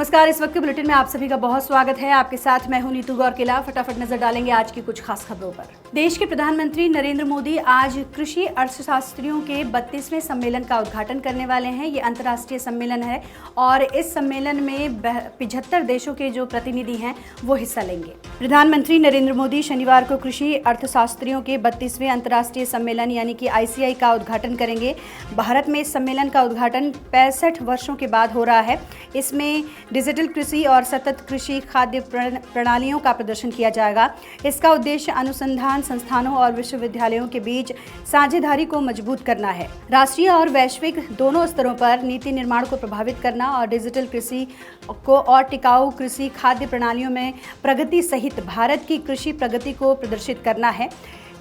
नमस्कार। इस वक्त के बुलेटिन में आप सभी का बहुत स्वागत है। आपके साथ मैं हूं नीतू गौरकिला। फटाफट नजर डालेंगे आज की कुछ खास खबरों पर। देश के प्रधानमंत्री नरेंद्र मोदी आज कृषि अर्थशास्त्रियों के 32वें सम्मेलन का उद्घाटन करने वाले हैं। ये अंतर्राष्ट्रीय सम्मेलन है और इस सम्मेलन में 75 देशों के जो प्रतिनिधि हैं वो हिस्सा लेंगे। प्रधानमंत्री नरेंद्र मोदी शनिवार को कृषि अर्थशास्त्रियों के 32वें अंतर्राष्ट्रीय सम्मेलन यानी कि ICI का उद्घाटन करेंगे। भारत में इस सम्मेलन का उद्घाटन 65 वर्षों के बाद हो रहा है। इसमें डिजिटल कृषि और सतत कृषि खाद्य प्रणालियों का प्रदर्शन किया जाएगा। इसका उद्देश्य अनुसंधान संस्थानों और विश्वविद्यालयों के बीच साझेदारी को मजबूत करना है, राष्ट्रीय और वैश्विक दोनों स्तरों पर नीति निर्माण को प्रभावित करना और डिजिटल कृषि को और टिकाऊ कृषि खाद्य प्रणालियों में प्रगति सहित भारत की कृषि प्रगति को प्रदर्शित करना है।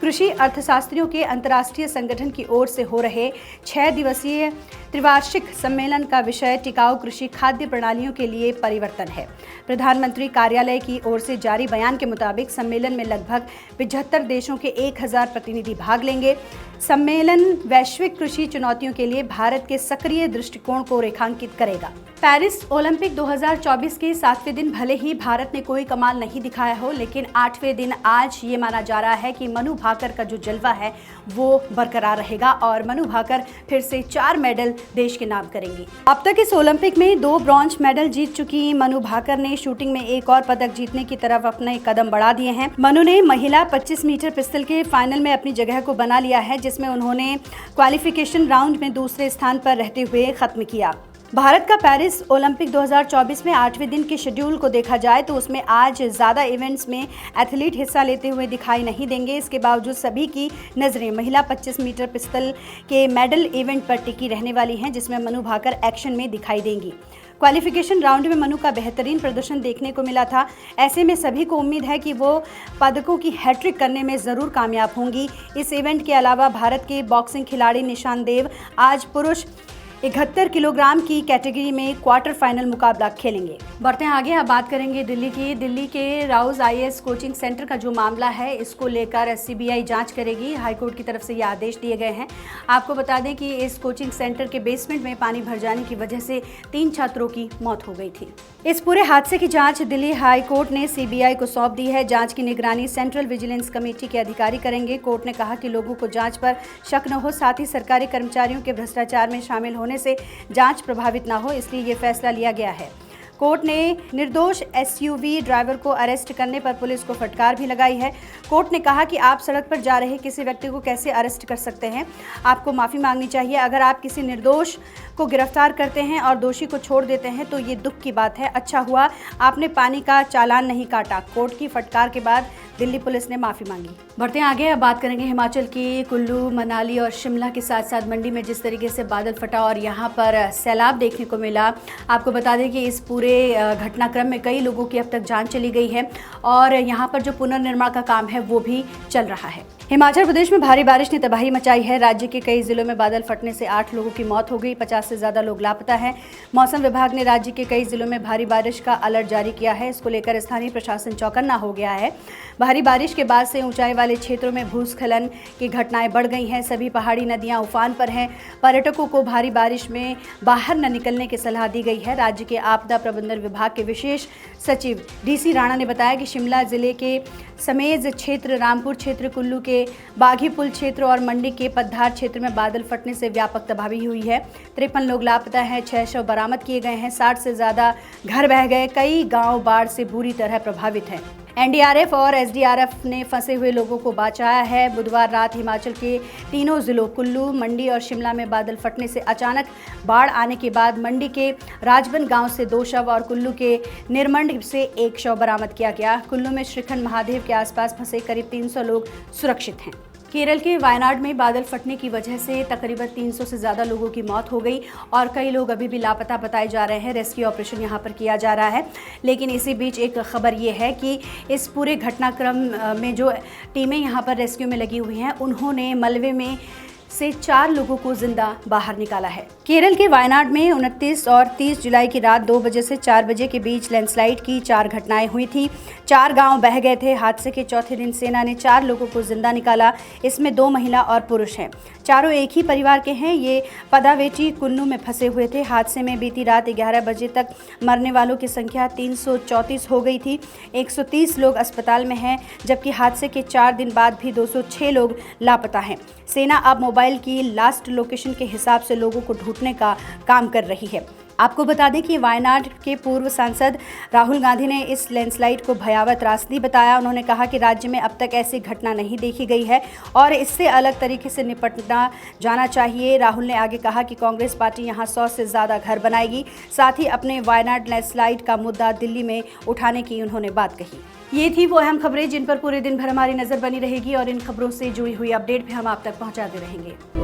कृषि अर्थशास्त्रियों के अंतर्राष्ट्रीय संगठन की ओर से हो रहे 6 दिवसीय त्रिवार्षिक सम्मेलन का विषय टिकाऊ कृषि खाद्य प्रणालियों के लिए परिवर्तन है। प्रधानमंत्री कार्यालय की ओर से जारी बयान के मुताबिक सम्मेलन में लगभग 75 देशों के 1000 प्रतिनिधि भाग लेंगे। सम्मेलन वैश्विक कृषि चुनौतियों के लिए भारत के सक्रिय दृष्टिकोण को रेखांकित करेगा। पेरिस ओलंपिक 2024 के 7वें दिन भले ही भारत ने कोई कमाल नहीं दिखाया हो, लेकिन 8वें दिन आज ये माना जा रहा है कि मनु भाकर का जो जलवा है वो बरकरार रहेगा और मनु भाकर फिर से 4 मेडल देश के नाम करेंगी। अब तक इस ओलंपिक में 2 ब्रॉन्ज मेडल जीत चुकी मनु भाकर ने शूटिंग में एक और पदक जीतने की तरफ अपने कदम बढ़ा दिए हैं। मनु ने महिला 25 मीटर पिस्टल के फाइनल में अपनी जगह को बना लिया है, जिसमें उन्होंने क्वालिफिकेशन राउंड में दूसरे स्थान पर रहते हुए खत्म किया। भारत का पेरिस ओलंपिक 2024 में 8वें दिन के शेड्यूल को देखा जाए तो उसमें आज ज़्यादा इवेंट्स में एथलीट हिस्सा लेते हुए दिखाई नहीं देंगे। इसके बावजूद सभी की नज़रें महिला 25 मीटर पिस्टल के मेडल इवेंट पर टिकी रहने वाली हैं, जिसमें मनु भाकर एक्शन में दिखाई देंगी। क्वालिफिकेशन राउंड में मनु का बेहतरीन प्रदर्शन देखने को मिला था। ऐसे में सभी को उम्मीद है कि वो पदकों की हैट्रिक करने में ज़रूर कामयाब होंगी। इस इवेंट के अलावा भारत के बॉक्सिंग खिलाड़ी निशान देव आज पुरुष 71 किलोग्राम की कैटेगरी में क्वार्टर फाइनल मुकाबला खेलेंगे। बढ़ते हैं आगे। अब बात करेंगे दिल्ली की। दिल्ली के राउज IAS कोचिंग सेंटर का जो मामला है इसको लेकर CBI जांच करेगी। हाईकोर्ट की तरफ से ये आदेश दिए गए हैं। आपको बता दें कि इस कोचिंग सेंटर के बेसमेंट में पानी भर जाने की वजह से 3 छात्रों की मौत हो गई थी। इस पूरे हादसे की जांच दिल्ली हाईकोर्ट ने CBI को सौंप दी है। जांच की निगरानी सेंट्रल विजिलेंस कमेटी के अधिकारी करेंगे। कोर्ट ने कहा कि लोगों को जांच पर शक न हो, साथ ही सरकारी कर्मचारियों के भ्रष्टाचार में शामिल होने से जांच प्रभावित ना हो, इसलिए ये फैसला लिया गया है। कोर्ट ने निर्दोष SUV ड्राइवर को अरेस्ट करने पर पुलिस को फटकार भी लगाई है। कोर्ट ने कहा कि आप सड़क पर जा रहे किसी व्यक्ति को कैसे अरेस्ट कर सकते हैं, आपको माफ़ी मांगनी चाहिए। अगर आप किसी निर्दोष को गिरफ्तार करते हैं और दोषी को छोड़ देते हैं तो ये दुख की बात है। अच्छा हुआ आपने पानी का चालान नहीं काटा। कोर्ट की फटकार के बाद दिल्ली पुलिस ने माफ़ी मांगी। बढ़ते हैं आगे। अब बात करेंगे हिमाचल की। कुल्लू, मनाली और शिमला के साथ साथ मंडी में जिस तरीके से बादल फटा और यहाँ पर सैलाब देखने को मिला। आपको बता दें कि इस पूरे घटनाक्रम में कई लोगों की अब तक जान चली गई है और यहाँ पर जो पुनर्निर्माण का काम है वो भी चल रहा है। हिमाचल प्रदेश में भारी बारिश ने तबाही मचाई है। राज्य के कई जिलों में बादल फटने से 8 लोगों की मौत हो गई। 50 से ज़्यादा लोग लापता हैं। मौसम विभाग ने राज्य के कई जिलों में भारी बारिश का अलर्ट जारी किया है। इसको लेकर स्थानीय प्रशासन चौकन्ना हो गया है। भारी बारिश के बाद से ऊंचाई वाले क्षेत्रों में भूस्खलन की घटनाएं बढ़ गई हैं। सभी पहाड़ी नदियां उफान पर हैं। पर्यटकों को भारी बारिश में बाहर न निकलने की सलाह दी गई है। राज्य के आपदा प्रबंधन विभाग के विशेष सचिव DC राणा ने बताया कि शिमला जिले के समेज क्षेत्र, रामपुर क्षेत्र, कुल्लू के बाघी पुल क्षेत्र और मंडी के पद्धार क्षेत्र में बादल फटने से व्यापक तबाही हुई है। 53 लोग लापता हैं। 6 शव बरामद किए गए हैं। 60 से ज़्यादा घर बह गए। कई गांव बाढ़ से बुरी तरह प्रभावित हैं। NDRF और SDRF ने फंसे हुए लोगों को बचाया है। बुधवार रात हिमाचल के तीनों जिलों कुल्लू, मंडी और शिमला में बादल फटने से अचानक बाढ़ आने के बाद मंडी के राजबन गांव से 2 शव और कुल्लू के निरमंड से 1 शव बरामद किया गया। कुल्लू में श्रीखंड महादेव के आसपास फंसे करीब 300 लोग सुरक्षित हैं। केरल के वायनाड में बादल फटने की वजह से तकरीबन 300 से ज़्यादा लोगों की मौत हो गई और कई लोग अभी भी लापता बताए जा रहे हैं। रेस्क्यू ऑपरेशन यहां पर किया जा रहा है। लेकिन इसी बीच एक खबर ये है कि इस पूरे घटनाक्रम में जो टीमें यहां पर रेस्क्यू में लगी हुई हैं उन्होंने मलबे में से 4 लोगों को जिंदा बाहर निकाला है। केरल के वायनाड में 29 और 30 जुलाई की रात 2 बजे से 4 बजे के बीच लैंडस्लाइड की 4 घटनाएं हुई थी। 4 गांव बह गए थे। हादसे के चौथे दिन सेना ने 4 लोगों को जिंदा निकाला। इसमें 2 महिला और पुरुष हैं। चारों एक ही परिवार के हैं। ये पदावेची कुन्नू में फंसे हुए थे। हादसे में बीती रात 11 बजे तक मरने वालों की संख्या 334 हो गई थी। 130 लोग अस्पताल में हैं, जबकि हादसे के 4 दिन बाद भी 206 लोग लापता हैं। सेना अब मोबाइल की लास्ट लोकेशन के हिसाब से लोगों को ढूंढने का काम कर रही है। आपको बता दें कि वायनाड के पूर्व सांसद राहुल गांधी ने इस लैंडस्लाइड को भयावह त्रासदी बताया। उन्होंने कहा कि राज्य में अब तक ऐसी घटना नहीं देखी गई है और इससे अलग तरीके से निपटना जाना चाहिए। राहुल ने आगे कहा कि कांग्रेस पार्टी यहां 100 से ज़्यादा घर बनाएगी। साथ ही अपने वायनाड लैंडस्लाइड का मुद्दा दिल्ली में उठाने की उन्होंने बात कही। ये थी वो अहम खबरें जिन पर पूरे दिन भर हमारी नज़र बनी रहेगी और इन खबरों से जुड़ी हुई अपडेट भी हम आप तक पहुँचाते रहेंगे।